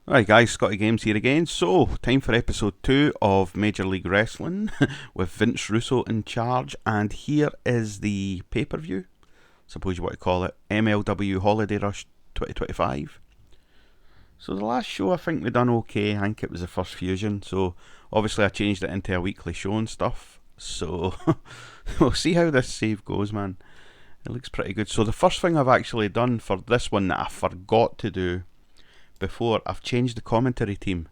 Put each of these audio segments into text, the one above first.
Alright guys, Scotty Games here again. So, time for episode 2 of Major League Wrestling with Vince Russo in charge, and here is the pay-per-view, suppose you want to call it, MLW Holiday Rush 2025. So the last show I think we done okay. I think it was the first Fusion, so obviously I changed it into a weekly show and stuff, so we'll see how this save goes, man. It looks pretty good. So the first thing I've actually done for this one that I forgot to do before, I've changed the commentary team.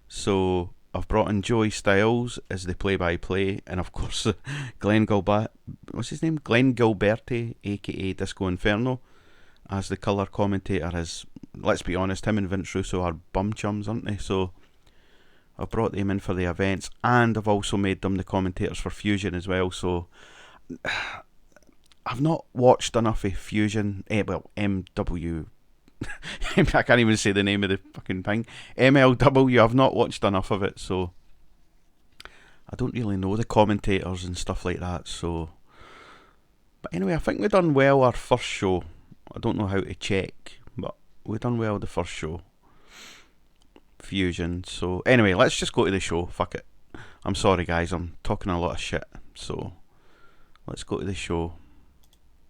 So I've brought in Joey Styles as the play-by-play, and of course Glenn Gilbert, what's his name? Glenn Gilberti, aka Disco Inferno, as the colour commentator. As let's be honest, him and Vince Russo are bum chums, aren't they? So I've brought them in for the events, and I've also made them the commentators for Fusion as well. So I've not watched enough of Fusion, MW. I can't even say the name of the fucking thing. MLW, I've not watched enough of it, so I don't really know the commentators and stuff like that. So, but anyway, I think we done well our first show. I don't know how to check, but we done well the first show, Fusion. So anyway, let's just go to the show. Fuck it. I'm sorry guys, I'm talking a lot of shit. So let's go to the show.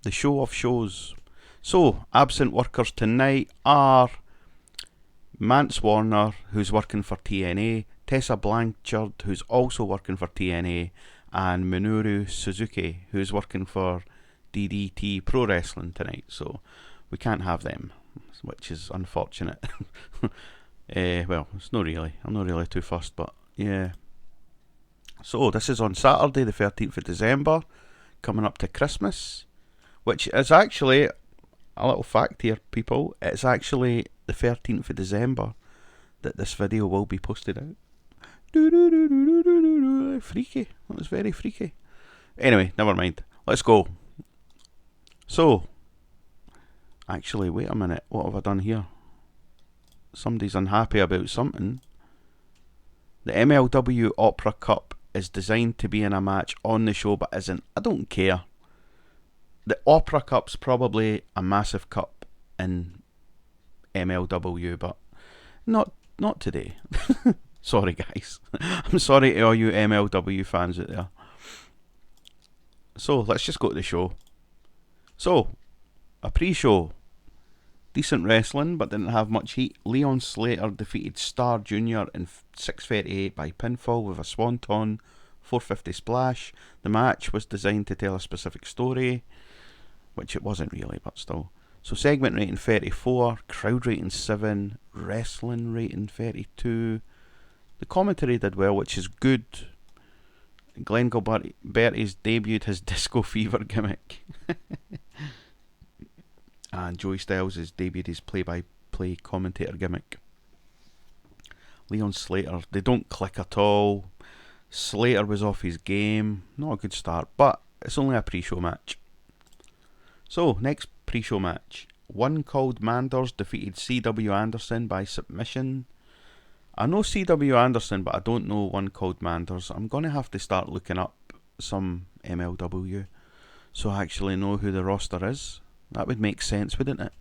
The show of shows. So, absent workers tonight are Mance Warner, who's working for TNA, Tessa Blanchard, who's also working for TNA, and Minoru Suzuki, who's working for DDT Pro Wrestling tonight. So, we can't have them, which is unfortunate. Well, it's not really. I'm not really too fussed, but yeah. So, this is on Saturday, the 13th of December, coming up to Christmas, which is actually a little fact here, people. It's actually the 13th of December that this video will be posted out. Freaky. That was very freaky. Anyway, never mind. Let's go. So, actually, wait a minute. What have I done here? Somebody's unhappy about something. The MLW Opera Cup is designed to be in a match on the show, but isn't. I don't care. The Opera Cup's probably a massive cup in MLW, but not today. Sorry, guys. I'm sorry to all you MLW fans out there. So, let's just go to the show. So, a pre-show. Decent wrestling, but didn't have much heat. Leon Slater defeated Star Jr. in 6:38 by pinfall with a swanton 450 splash. The match was designed to tell a specific story, which it wasn't really, but still. So segment rating 34, crowd rating 7, wrestling rating 32. The commentary did well, which is good. Glenn Gilberti's debuted his Disco Fever gimmick. And Joey Styles has debuted his play-by-play commentator gimmick. Leon Slater, they don't click at all. Slater was off his game. Not a good start, but it's only a pre-show match. So, next pre-show match. One Called Manders defeated C.W. Anderson by submission. I know C.W. Anderson, but I don't know One Called Manders. I'm going to have to start looking up some MLW so I actually know who the roster is. That would make sense, wouldn't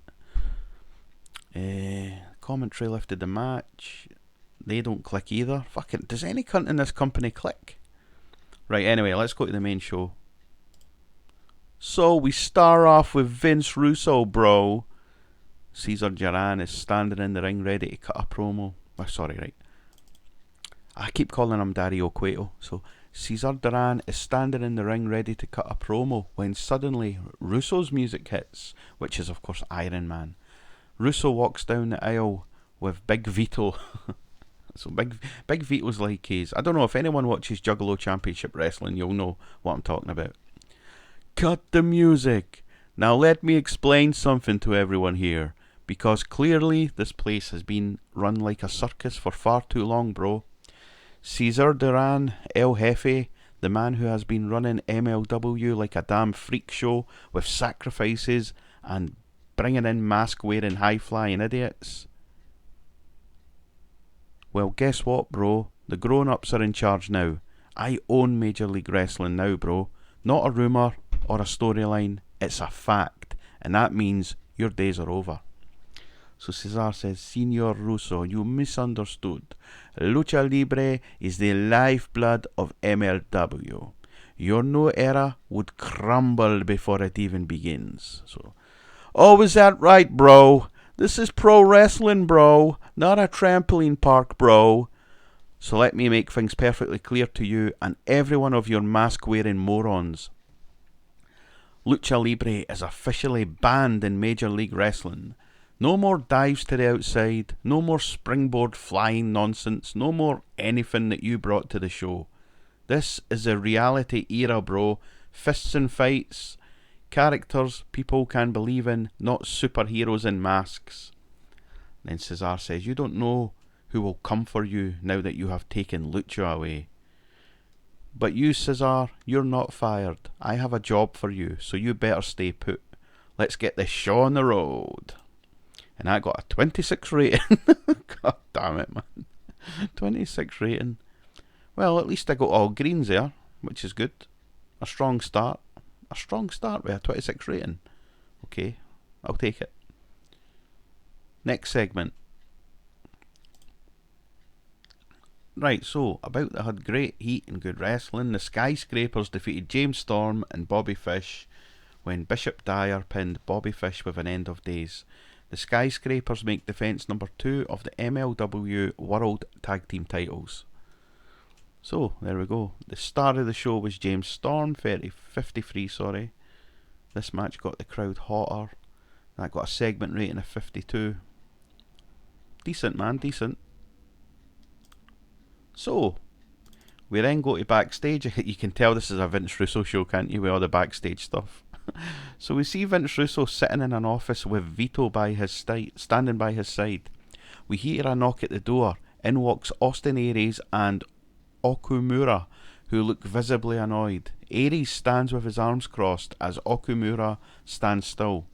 it? Commentary lifted the match. They don't click either. Fuck it. Does any cunt in this company click? Right, anyway, let's go to the main show. So we start off with Vince Russo, bro. Cesar Duran is standing in the ring ready to cut a promo. Oh, sorry, right. I keep calling him Dario Cueto. So Cesar Duran is standing in the ring ready to cut a promo when suddenly Russo's music hits, which is of course Iron Man. Russo walks down the aisle with Big Vito. So Big Vito's like his. I don't know if anyone watches Juggalo Championship Wrestling, you'll know what I'm talking about. Cut the music. Now let me explain something to everyone here, because clearly this place has been run like a circus for far too long, bro. Cesar Duran, El Jefe, the man who has been running MLW like a damn freak show with sacrifices and bringing in mask-wearing high-flying idiots. Well, guess what, bro? The grown-ups are in charge now. I own Major League Wrestling now, bro. Not a rumour or a storyline, it's a fact, and that means your days are over. So Cesar says, Senor Russo, you misunderstood. Lucha Libre is the lifeblood of MLW. Your new era would crumble before it even begins. So, oh, is that right, bro? This is pro wrestling, bro, not a trampoline park, bro. So let me make things perfectly clear to you and every one of your mask-wearing morons. Lucha Libre is officially banned in Major League Wrestling. No more dives to the outside, no more springboard flying nonsense, no more anything that you brought to the show. This is a reality era, bro. Fists and fights, characters people can believe in, not superheroes in masks. Then Cesar says, you don't know who will come for you now that you have taken Lucha away. But you, Cesar, you're not fired. I have a job for you, so you better stay put. Let's get this show on the road. And I got a 26 rating. God damn it, man. 26 rating. Well, at least I got all greens there, which is good. A strong start. A strong start with a 26 rating. Okay, I'll take it. Next segment. Right, so, about that had great heat and good wrestling. The Skyscrapers defeated James Storm and Bobby Fish when Bishop Dyer pinned Bobby Fish with an end of days. The Skyscrapers make defence number 2 of the MLW World Tag Team titles. So, there we go. The star of the show was James Storm, 53, sorry. This match got the crowd hotter. That got a segment rating of 52. Decent, man, decent. So, we then go to backstage. You can tell this is a Vince Russo show, can't you, with all the backstage stuff. So we see Vince Russo sitting in an office with Vito by his standing by his side. We hear a knock at the door. In walks Austin Aries and Okumura, who look visibly annoyed. Aries stands with his arms crossed as Okumura stands still.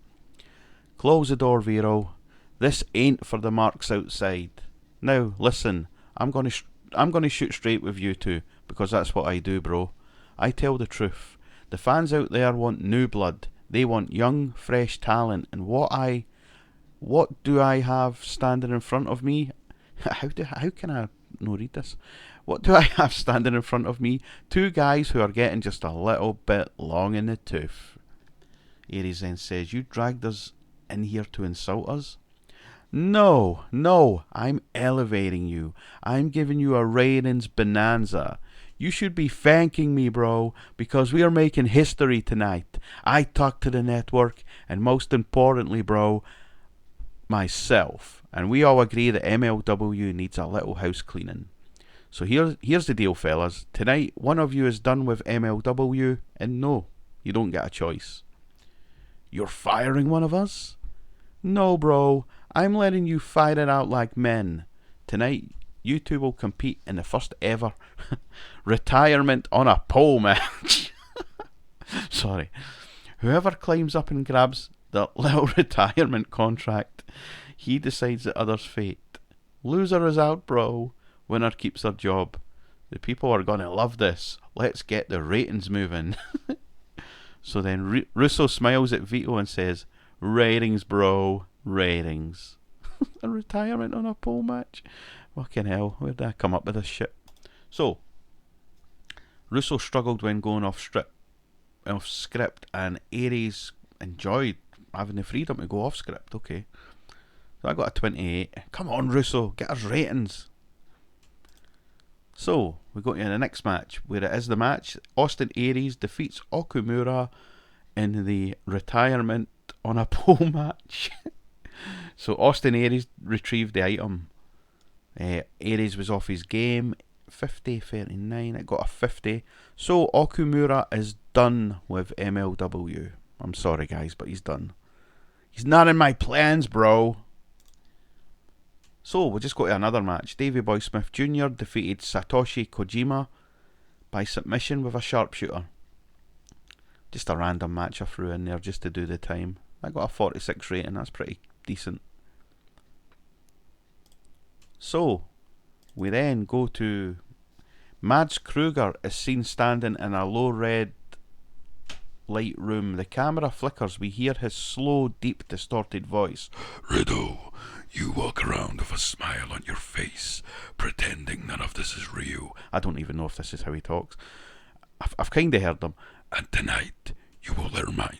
Close the door, Vero. This ain't for the marks outside. Now, listen, I'm gonna shoot straight with you two, because that's what I do, bro. I tell the truth. The fans out there want new blood. They want young, fresh talent. And what do I have standing in front of me? How can I not read this? What do I have standing in front of me? Two guys who are getting just a little bit long in the tooth. Aries then says, you dragged us in here to insult us? No, I'm elevating you. I'm giving you a ratings bonanza. You should be thanking me, bro, because we are making history tonight. I talked to the network, and most importantly, bro, myself. And we all agree that MLW needs a little house cleaning. So here's the deal, fellas. Tonight, one of you is done with MLW, and no, you don't get a choice. You're firing one of us? No, bro. I'm letting you fight it out like men. Tonight, you two will compete in the first ever retirement on a pole match. Sorry. Whoever climbs up and grabs the little retirement contract, he decides the other's fate. Loser is out, bro. Winner keeps their job. The people are going to love this. Let's get the ratings moving. So then Russo smiles at Vito and says, ratings, bro. Ratings. A retirement on a pole match? Fucking hell, where did I come up with this shit? So, Russo struggled when going off script, and Aries enjoyed having the freedom to go off script. Okay, so I got a 28. Come on, Russo, get us ratings. So, we go to the next match, where it is the match. Austin Aries defeats Okumura in the retirement on a pole match. So Austin Aries retrieved the item. Aries was off his game. 50-39. It got a 50. So Okumura is done with MLW. I'm sorry, guys, but he's done. He's not in my plans, bro. So we'll just go to another match. Davey Boy Smith Jr. defeated Satoshi Kojima by submission with a sharpshooter. Just a random match I threw in there just to do the time. I got a 46 rating. That's pretty decent. So, we then go to Mads Kruger is seen standing in a low red light room. The camera flickers. We hear his slow, deep, distorted voice. Riddle, You walk around with a smile on your face, pretending none of this is real. I don't even know if this is how he talks. I've kind of heard him. And tonight, you will learn mine.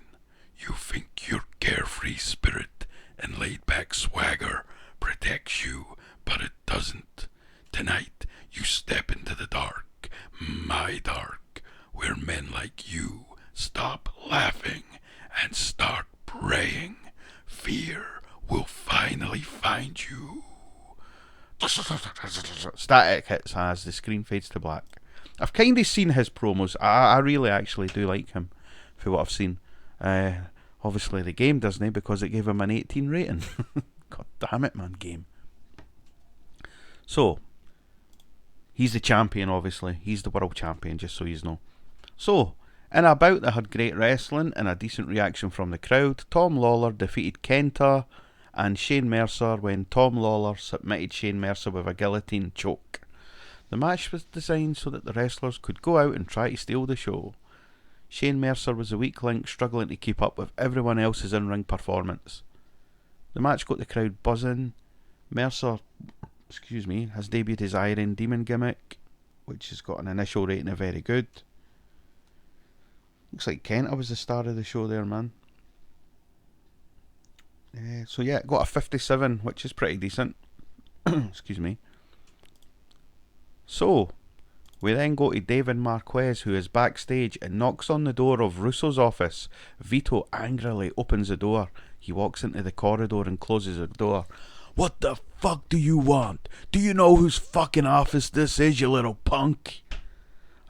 You think your carefree spirit and laid-back swagger protects you, but it doesn't. Tonight, you step into the dark, my dark, where men like you stop laughing and start praying. Fear will finally find you. Static hits as the screen fades to black. I've kind of seen his promos. I really actually do like him for what I've seen. Obviously the game doesn't, because it gave him an 18 rating. God damn it, man, game. So, he's the champion, obviously. He's the world champion, just so you know. So, in a bout that had great wrestling and a decent reaction from the crowd, Tom Lawler defeated Kenta and Shane Mercer when Tom Lawler submitted Shane Mercer with a guillotine choke. The match was designed so that the wrestlers could go out and try to steal the show. Shane Mercer was the weak link, struggling to keep up with everyone else's in-ring performance. The match got the crowd buzzing. Mercer, has debuted his Iron Demon gimmick, which has got an initial rating of very good. Looks like Kenta was the star of the show there, man. So yeah, got a 57, which is pretty decent. Excuse me. So, we then go to David Marquez, who is backstage and knocks on the door of Russo's office. Vito angrily opens the door. He walks into the corridor and closes the door. What the fuck do you want? Do you know whose fucking office this is, you little punk?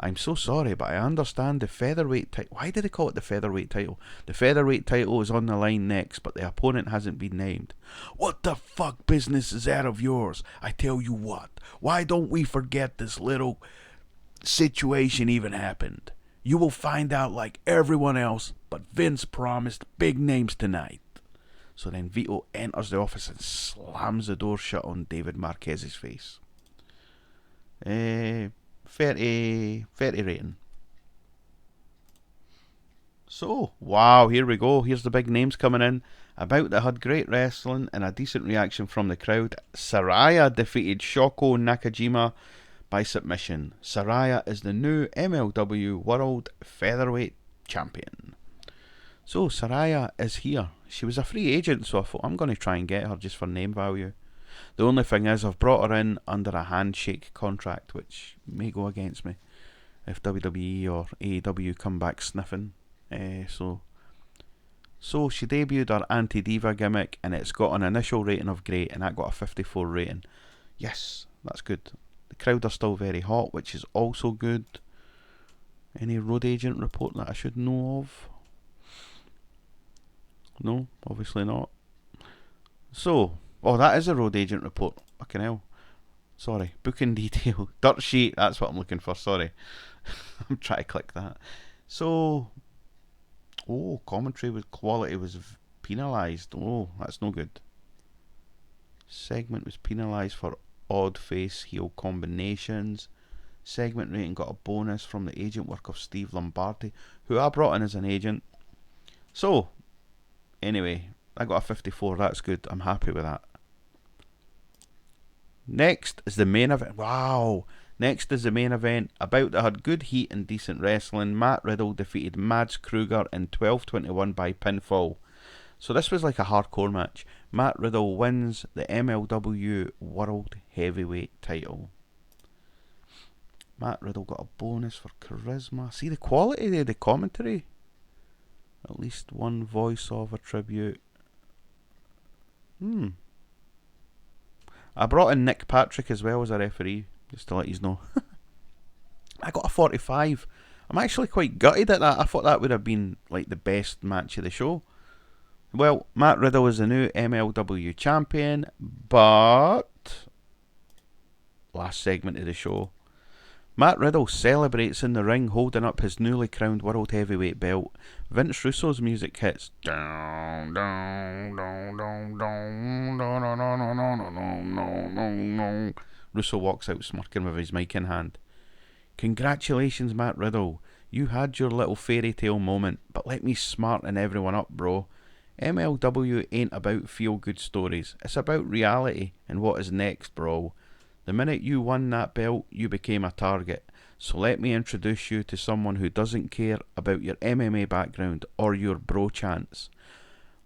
I'm so sorry, but I understand the featherweight title. Why did they call it the featherweight title? The featherweight title is on the line next, but the opponent hasn't been named. What the fuck business is that of yours? I tell you what, why don't we forget this little situation even happened? You will find out like everyone else, but Vince promised big names tonight. So then Vito enters the office and slams the door shut on David Marquez's face. 30 rating. So, wow, here we go. Here's the big names coming in. About that had great wrestling and a decent reaction from the crowd. Saraya defeated Shoko Nakajima by submission. Saraya is the new MLW World Featherweight Champion. So, Saraya is here. She was a free agent, so I thought I'm going to try and get her just for name value. The only thing is I've brought her in under a handshake contract, which may go against me if WWE or AEW come back sniffing. So she debuted her Anti-Diva gimmick, and it's got an initial rating of great, and that got a 54 rating. Yes, that's good. The crowd are still very hot, which is also good. Any road agent report that I should know of? No, obviously not. So, that is a road agent report. Fucking hell. Sorry. Booking detail. Dirt sheet. That's what I'm looking for. Sorry. I'm trying to click that. So, commentary with quality was penalised. Oh, that's no good. Segment was penalised for odd face heel combinations. Segment rating got a bonus from the agent work of Steve Lombardi, who I brought in as an agent. So, anyway, I got a 54. That's good. I'm happy with that. Next is the main event. Wow. Next is the main event. About that had good heat and decent wrestling. Matt Riddle defeated Mads Kruger in 12:21 by pinfall. So this was like a hardcore match. Matt Riddle wins the MLW World Heavyweight title. Matt Riddle got a bonus for charisma. See the quality of the commentary? At least one voiceover tribute. I brought in Nick Patrick as well as a referee, just to let you know. I got a 45. I'm actually quite gutted at that. I thought that would have been like the best match of the show. Well, Matt Riddle is the new MLW champion, but last segment of the show, Matt Riddle celebrates in the ring holding up his newly crowned World Heavyweight belt. Vince Russo's music hits. Russo walks out smirking with his mic in hand. Congratulations, Matt Riddle. You had your little fairy tale moment, but let me smarten everyone up, bro. MLW ain't about feel-good stories. It's about reality and what is next, bro. The minute you won that belt, you became a target. So let me introduce you to someone who doesn't care about your MMA background or your bro chants.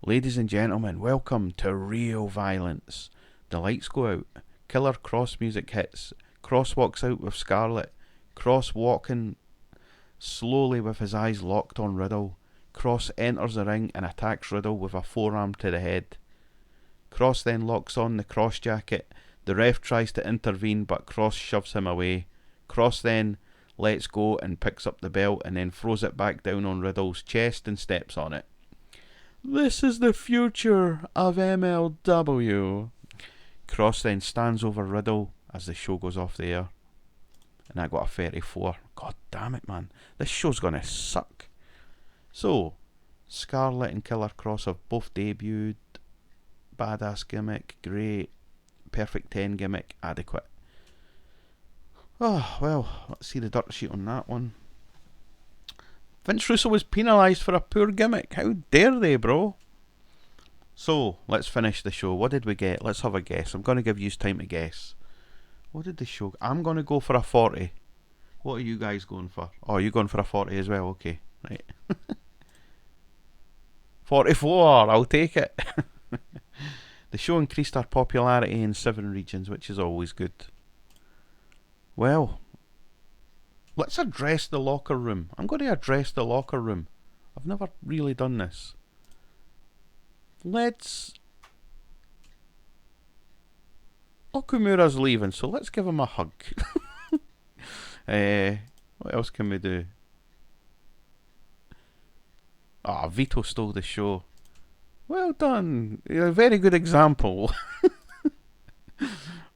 Ladies and gentlemen, welcome to real violence. The lights go out. Killer Cross music hits. Cross walks out with Scarlett. Cross walking slowly with his eyes locked on Riddle. Cross enters the ring and attacks Riddle with a forearm to the head. Cross then locks on the cross jacket. The ref tries to intervene, but Cross shoves him away. Cross then lets go and picks up the belt and then throws it back down on Riddle's chest and steps on it. This is the future of MLW. Cross then stands over Riddle as the show goes off the air. And I got a 34. God damn it, man. This show's gonna suck. So, Scarlett and Killer Cross have both debuted. Badass gimmick, great. Perfect 10 gimmick, adequate. Oh, well, let's see the dirt sheet on that one. Vince Russo was penalised for a poor gimmick. How dare they, bro? So, let's finish the show. What did we get? Let's have a guess. I'm going to give you time to guess. What did the show... I'm going to go for a 40. What are you guys going for? Oh, you're going for a 40 as well? Okay, right. 44, I'll take it. The show increased our popularity in 7 regions, which is always good. Well, let's address the locker room. I'm going to address the locker room. I've never really done this. Okumura's leaving, so let's give him a hug. What else can we do? Vito stole the show. Well done. A very good example.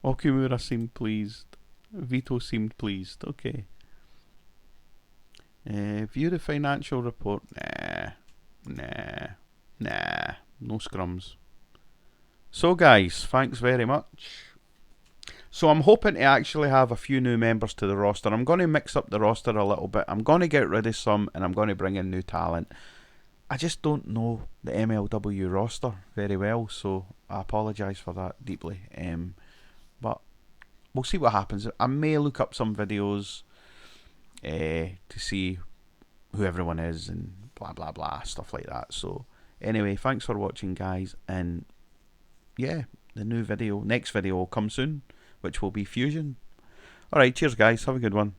Okumura seemed pleased. Vito seemed pleased. Okay. View the financial report. Nah. No scrums. So guys, thanks very much. So I'm hoping to actually have a few new members to the roster. I'm going to mix up the roster a little bit. I'm going to get rid of some and I'm going to bring in new talent. I just don't know the MLW roster very well, so I apologise for that deeply. But we'll see what happens. I may look up some videos to see who everyone is and blah blah blah, stuff like that. So anyway, thanks for watching, guys, and yeah, the next video will come soon, which will be Fusion. Alright, cheers guys, have a good one.